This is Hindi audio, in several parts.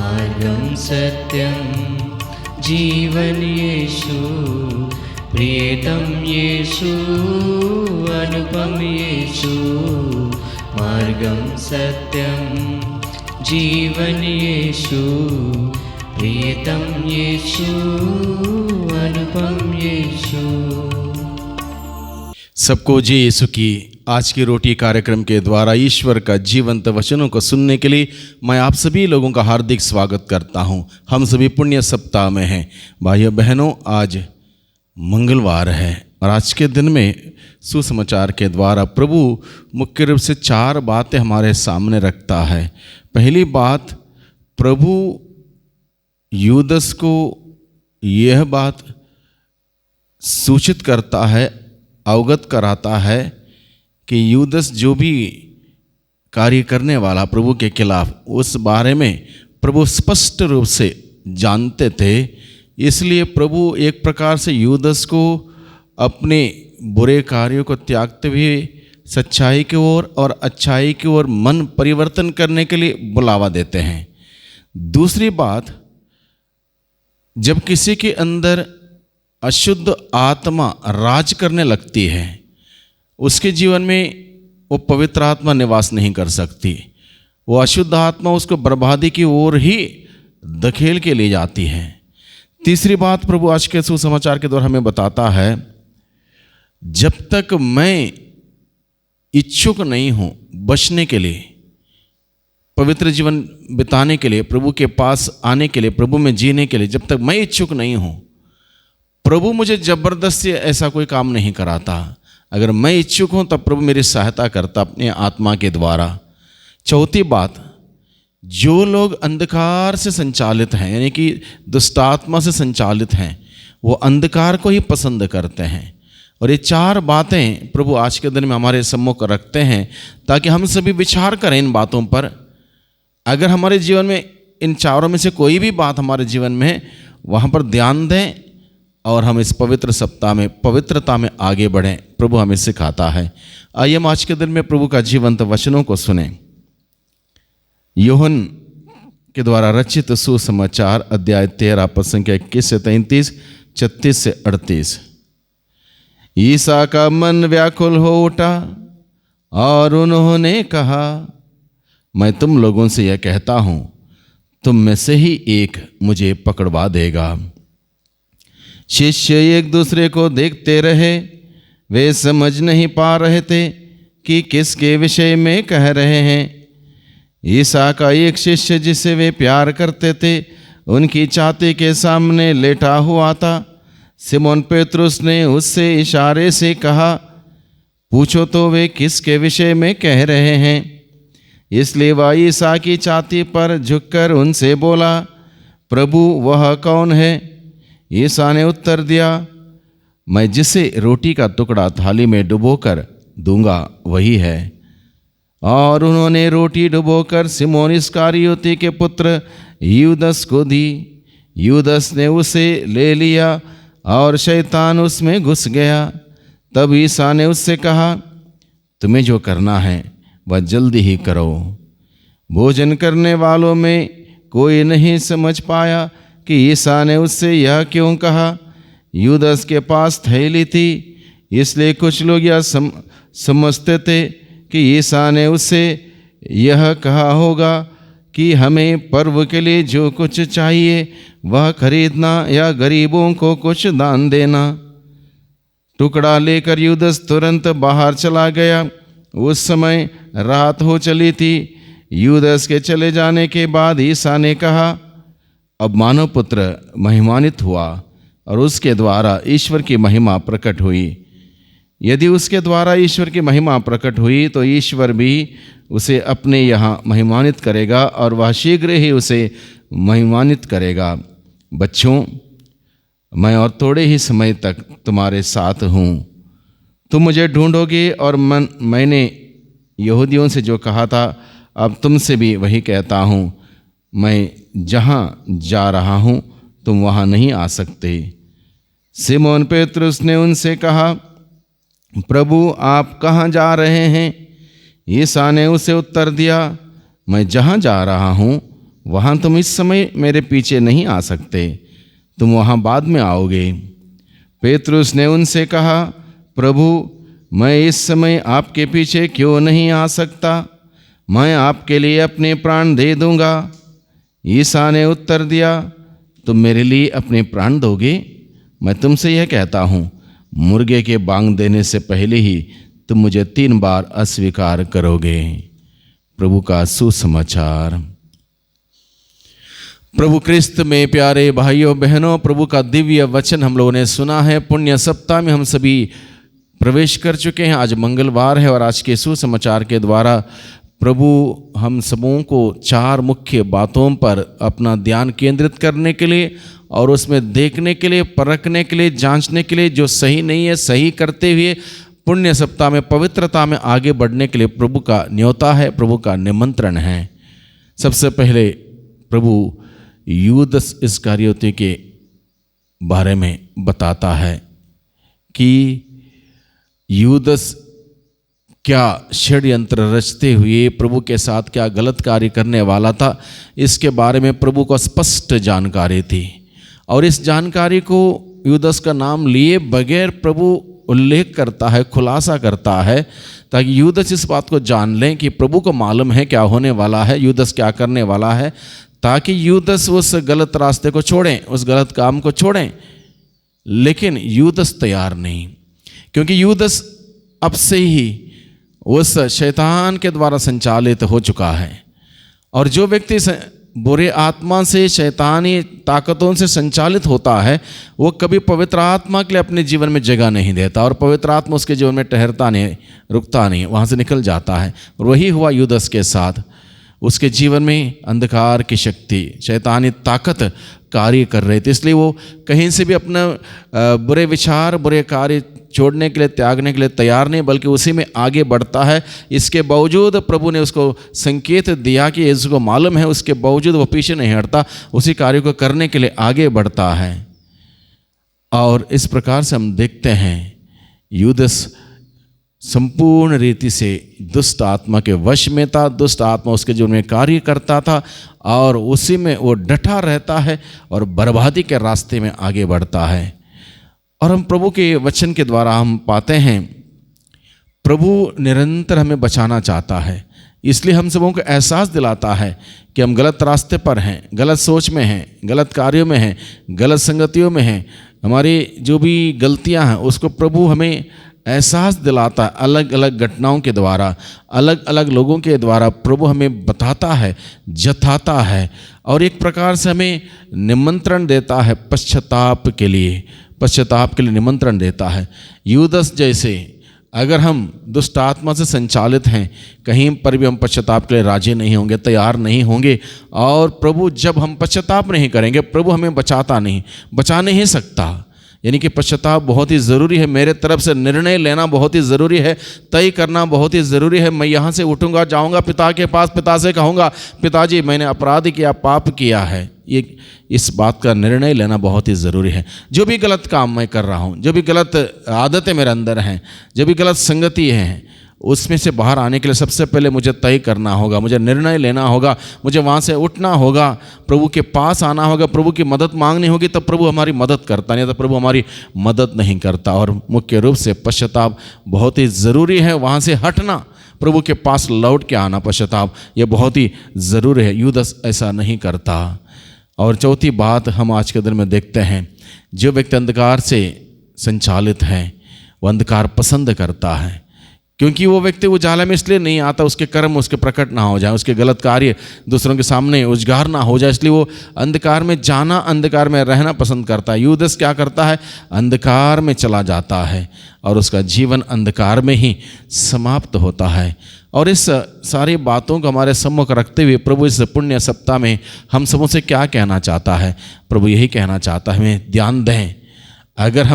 मार्गं सत्यं जीवन येषु, प्रियतम येषु, अनुपम येषु। मार्गं सत्यं जीवन येषु, प्रियतम येषु, अनुपम येषु। सबको जी यीशु की आज की रोटी कार्यक्रम के द्वारा ईश्वर का जीवंत वचनों को सुनने के लिए मैं आप सभी लोगों का हार्दिक स्वागत करता हूं। हम सभी पुण्य सप्ताह में हैं। भाइयों बहनों, आज मंगलवार है और आज के दिन में सुसमाचार के द्वारा प्रभु मुख्य रूप से 4 बातें हमारे सामने रखता है। पहली बात, प्रभु यूदस को यह बात सूचित करता है, अवगत कराता है कि यूदस जो भी कार्य करने वाला प्रभु के खिलाफ, उस बारे में प्रभु स्पष्ट रूप से जानते थे। इसलिए प्रभु एक प्रकार से यूदस को अपने बुरे कार्यों को त्यागते हुए सच्चाई की ओर और अच्छाई की ओर मन परिवर्तन करने के लिए बुलावा देते हैं। दूसरी बात, जब किसी के अंदर अशुद्ध आत्मा राज करने लगती है, उसके जीवन में वो पवित्र आत्मा निवास नहीं कर सकती। वो अशुद्ध आत्मा उसको बर्बादी की ओर ही धकेल के ले जाती है। तीसरी बात, प्रभु आज के सुसमाचार के द्वारा हमें बताता है, जब तक मैं इच्छुक नहीं हूँ बचने के लिए, पवित्र जीवन बिताने के लिए, प्रभु के पास आने के लिए, प्रभु में जीने के लिए, जब तक मैं इच्छुक नहीं हूँ, प्रभु मुझे जबरदस्ती ऐसा कोई काम नहीं कराता। अगर मैं इच्छुक हूँ तब प्रभु मेरी सहायता करता अपने आत्मा के द्वारा। चौथी बात, जो लोग अंधकार से संचालित हैं, यानी कि दुष्ट आत्मा से संचालित हैं, वो अंधकार को ही पसंद करते हैं। और ये 4 बातें प्रभु आज के दिन में हमारे सम्मुख रखते हैं ताकि हम सभी विचार करें इन बातों पर। अगर हमारे जीवन में इन 4 में से कोई भी बात हमारे जीवन में है, वहाँ पर ध्यान दें और हम इस पवित्र सप्ताह में पवित्रता में आगे बढ़ें। प्रभु हमें सिखाता है। आइए हम आज के दिन में प्रभु का जीवंत वचनों को सुनें। यूहन्ना के द्वारा रचित सुसमाचार अध्याय 13 पद संख्या 21 से 33, 36 से 38। ईसा का मन व्याकुल हो उठा और उन्होंने कहा, मैं तुम लोगों से यह कहता हूं, तुम में से ही एक मुझे पकड़वा देगा। शिष्य एक दूसरे को देखते रहे। वे समझ नहीं पा रहे थे कि किसके विषय में कह रहे हैं। ईसा का एक शिष्य जिसे वे प्यार करते थे, उनकी छाती के सामने लेटा हुआ था। सिमोन पेतरुस ने उससे इशारे से कहा, पूछो तो वे किसके विषय में कह रहे हैं। इसलिए वह ईसा की छाती पर झुककर उनसे बोला, प्रभु वह कौन है? ईसा ने उत्तर दिया, मैं जिसे रोटी का टुकड़ा थाली में डुबोकर दूंगा वही है। और उन्होंने रोटी डुबोकर सिमोन इस्करियोती के पुत्र यूदस को दी। यूदस ने उसे ले लिया और शैतान उसमें घुस गया। तब ईसा ने उससे कहा, तुम्हें जो करना है वह जल्दी ही करो। भोजन करने वालों में कोई नहीं समझ पाया कि ईसा ने उससे यह क्यों कहा। यूदस के पास थैली थी, इसलिए कुछ लोग यह समझते थे कि ईसा ने उससे यह कहा होगा कि हमें पर्व के लिए जो कुछ चाहिए वह खरीदना या गरीबों को कुछ दान देना। टुकड़ा लेकर यूदस तुरंत बाहर चला गया। उस समय रात हो चली थी। यूदस के चले जाने के बाद ईसा ने कहा, अब मानव पुत्र महिमानित हुआ और उसके द्वारा ईश्वर की महिमा प्रकट हुई। यदि उसके द्वारा ईश्वर की महिमा प्रकट हुई तो ईश्वर भी उसे अपने यहाँ महिमानित करेगा और वह शीघ्र ही उसे महिमानित करेगा। बच्चों, मैं और थोड़े ही समय तक तुम्हारे साथ हूँ। तुम मुझे ढूंढोगे और मैंने यहूदियों से जो कहा था अब तुमसे भी वही कहता हूँ, मैं जहाँ जा रहा हूँ तुम वहाँ नहीं आ सकते। सिमोन पेतरुस ने उनसे कहा, प्रभु आप कहाँ जा रहे हैं? ईसा ने उसे उत्तर दिया, मैं जहाँ जा रहा हूँ वहाँ तुम इस समय मेरे पीछे नहीं आ सकते, तुम वहाँ बाद में आओगे। पेतरुस ने उनसे कहा, प्रभु, मैं इस समय आपके पीछे क्यों नहीं आ सकता? मैं आपके लिए अपने प्राण दे दूँगा। ईसा ने उत्तर दिया, तुम मेरे लिए अपने प्राण दोगे? मैं तुमसे यह कहता हूँ, मुर्गे के बांग देने से पहले ही तुम मुझे 3 बार अस्वीकार करोगे। प्रभु का सुसमाचार। प्रभु क्रिस्त में प्यारे भाइयों बहनों, प्रभु का दिव्य वचन हम लोगों ने सुना है। पुण्य सप्ताह में हम सभी प्रवेश कर चुके हैं। आज मंगलवार है और आज के सुसमाचार के द्वारा प्रभु हम सबों को 4 मुख्य बातों पर अपना ध्यान केंद्रित करने के लिए और उसमें देखने के लिए, परखने के लिए, जांचने के लिए, जो सही नहीं है सही करते हुए पुण्य सप्ताह में पवित्रता में आगे बढ़ने के लिए प्रभु का न्योता है, प्रभु का निमंत्रण है। सबसे पहले प्रभु यूदस इस्करियोती के बारे में बताता है कि यूदस क्या षड्यंत्र रचते हुए प्रभु के साथ क्या गलत कार्य करने वाला था, इसके बारे में प्रभु को स्पष्ट जानकारी थी। और इस जानकारी को यूदस का नाम लिए बगैर प्रभु उल्लेख करता है, खुलासा करता है, ताकि यूदस इस बात को जान लें कि प्रभु को मालूम है क्या होने वाला है, यूदस क्या करने वाला है, ताकि यूदस उस गलत रास्ते को छोड़ें, उस गलत काम को छोड़ें। लेकिन यूदस तैयार नहीं, क्योंकि यूदस अब से ही उस शैतान के द्वारा संचालित हो चुका है। और जो व्यक्ति बुरे आत्मा से, शैतानी ताकतों से संचालित होता है, वो कभी पवित्र आत्मा के लिए अपने जीवन में जगह नहीं देता और पवित्र आत्मा उसके जीवन में ठहरता नहीं, रुकता नहीं, वहाँ से निकल जाता है। और वही हुआ यूदस के साथ। उसके जीवन में अंधकार की शक्ति, शैतानी ताकत कार्य कर रही थी, इसलिए वो कहीं से भी अपना बुरे विचार, बुरे कार्य छोड़ने के लिए, त्यागने के लिए तैयार नहीं, बल्कि उसी में आगे बढ़ता है। इसके बावजूद प्रभु ने उसको संकेत दिया कि इसको मालूम है, उसके बावजूद वो पीछे नहीं हटता, उसी कार्य को करने के लिए आगे बढ़ता है। और इस प्रकार से हम देखते हैं यूदस संपूर्ण रीति से दुष्ट आत्मा के वश में था, दुष्ट आत्मा उसके जीवन में कार्य करता था और उसी में वो डटा रहता है और बर्बादी के रास्ते में आगे बढ़ता है। और हम प्रभु के वचन के द्वारा हम पाते हैं प्रभु निरंतर हमें बचाना चाहता है, इसलिए हम सबों को एहसास दिलाता है कि हम गलत रास्ते पर हैं, गलत सोच में हैं, गलत कार्यों में हैं, गलत संगतियों में हैं। हमारी जो भी गलतियां हैं उसको प्रभु हमें एहसास दिलाता है। अलग अलग घटनाओं के द्वारा, अलग अलग लोगों के द्वारा प्रभु हमें बताता है, जताता है और एक प्रकार से हमें निमंत्रण देता है पश्चाताप के लिए, पश्चाताप के लिए निमंत्रण देता है। यूदस जैसे अगर हम दुष्ट आत्मा से संचालित हैं, कहीं पर भी हम पश्चाताप के लिए राजी नहीं होंगे, तैयार नहीं होंगे, और प्रभु जब हम पश्चाताप नहीं करेंगे, प्रभु हमें बचा नहीं सकता। यानी कि पश्चाताप बहुत ही ज़रूरी है, मेरे तरफ से निर्णय लेना बहुत ही ज़रूरी है, तय करना बहुत ही ज़रूरी है। मैं यहाँ से उठूँगा, जाऊँगा पिता के पास, पिता से कहूँगा पिताजी मैंने अपराध किया, पाप किया है। ये इस बात का निर्णय लेना बहुत ही ज़रूरी है। जो भी गलत काम मैं कर रहा हूँ, जो भी गलत आदतें मेरे अंदर हैं, जो भी गलत संगति हैं, उसमें से बाहर आने के लिए सबसे पहले मुझे तय करना होगा, मुझे निर्णय लेना होगा, मुझे वहाँ से उठना होगा, प्रभु के पास आना होगा, प्रभु की मदद मांगनी होगी, तब प्रभु हमारी मदद करता, नहीं तो प्रभु हमारी मदद नहीं करता। और मुख्य रूप से पश्चाताप बहुत ही ज़रूरी है, वहाँ से हटना, प्रभु के पास लौट के आना, पश्चाताप ये बहुत ही ज़रूरी है। यूदस ऐसा नहीं करता। और चौथी बात हम आज के दिन में देखते हैं, जो व्यक्ति अंधकार से संचालित है वो अंधकार पसंद करता है, क्योंकि वो व्यक्ति उजाला में इसलिए नहीं आता, उसके कर्म उसके प्रकट ना हो जाए, उसके गलत कार्य दूसरों के सामने उजागर ना हो जाए, इसलिए वो अंधकार में जाना, अंधकार में रहना पसंद करता है। यूदस क्या करता है, अंधकार में चला जाता है और उसका जीवन अंधकार में ही समाप्त होता है। और इस सारी बातों को हमारे सम्मुख रखते हुए प्रभु इस पुण्य सप्ताह में हम सबों से क्या कहना चाहता है? प्रभु यही कहना चाहता है, हमें ध्यान दें। अगर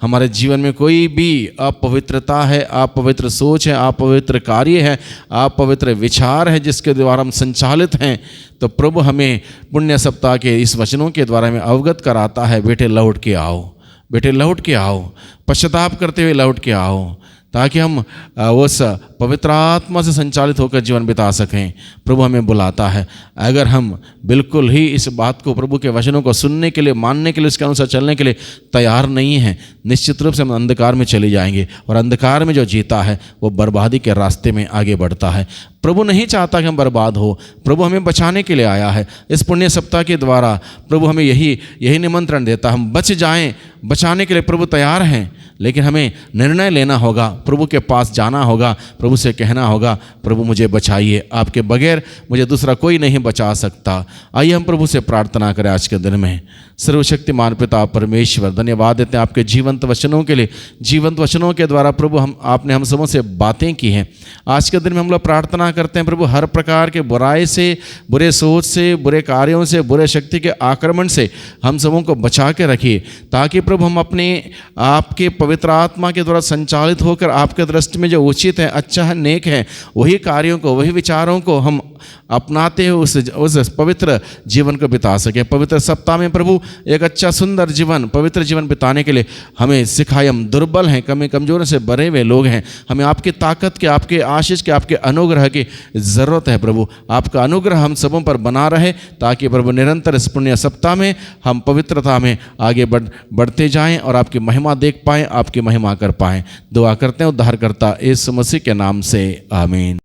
हमारे जीवन में कोई भी अपवित्रता है, अपवित्र सोच है, अपवित्र कार्य है, अपवित्र विचार है जिसके द्वारा हम संचालित हैं, तो प्रभु हमें पुण्य सप्ताह के इस वचनों के द्वारा हमें अवगत कराता है, बेटे लौट के आओ, बेटे लौट के आओ, पश्चाताप करते हुए लौट के आओ, ताकि हम उस पवित्र आत्मा से संचालित होकर जीवन बिता सकें। प्रभु हमें बुलाता है। अगर हम बिल्कुल ही इस बात को, प्रभु के वचनों को सुनने के लिए, मानने के लिए, उसके अनुसार चलने के लिए तैयार नहीं हैं, निश्चित रूप से हम अंधकार में चले जाएंगे। और अंधकार में जो जीता है वो बर्बादी के रास्ते में आगे बढ़ता है। प्रभु नहीं चाहता कि हम बर्बाद हो। प्रभु हमें बचाने के लिए आया है। इस पुण्य सप्ताह के द्वारा प्रभु हमें यही निमंत्रण देता, हम बच जाएं। बचाने के लिए प्रभु तैयार हैं, लेकिन हमें निर्णय लेना होगा, प्रभु के पास जाना होगा, प्रभु से कहना होगा, प्रभु मुझे बचाइए, आपके बगैर मुझे दूसरा कोई नहीं बचा सकता। आइए हम प्रभु से प्रार्थना करें आज के दिन में। सर्वशक्तिमान पिता परमेश्वर, धन्यवाद देते हैं आपके जीवंत वचनों के लिए। जीवंत वचनों के द्वारा प्रभु आपने हम सबों से बातें की हैं। आज के दिन में हम लोग प्रार्थना करते हैं प्रभु, हर प्रकार के बुराई से, बुरे सोच से, बुरे कार्यों से, बुरे शक्ति के आक्रमण से हम सबों को बचा के रखिए, ताकि प्रभु हम अपने आपके पवित्र आत्मा के द्वारा संचालित होकर आपके दृष्टि में जो उचित है, अच्छा है, नेक है, वही कार्यों को, वही विचारों को हम अपनाते हुए उस पवित्र जीवन को बिता सकें। पवित्र सप्ताह में प्रभु एक अच्छा सुंदर जीवन, पवित्र जीवन बिताने के लिए हमें सिखाए। हम दुर्बल हैं, कमजोर से भरे हुए लोग हैं। हमें आपकी ताकत के, आपके आशीष के, आपके अनुग्रह की ज़रूरत है। प्रभु आपका अनुग्रह हम सबों पर बना रहे, ताकि प्रभु निरंतर इस पुण्य सप्ताह में हम पवित्रता में आगे बढ़ते जाएं और आपकी महिमा देख पाएं, आपकी महिमा कर पाएं। दुआ करते हैं उद्धारकर्ता यीशु मसीह के नाम से, आमीन।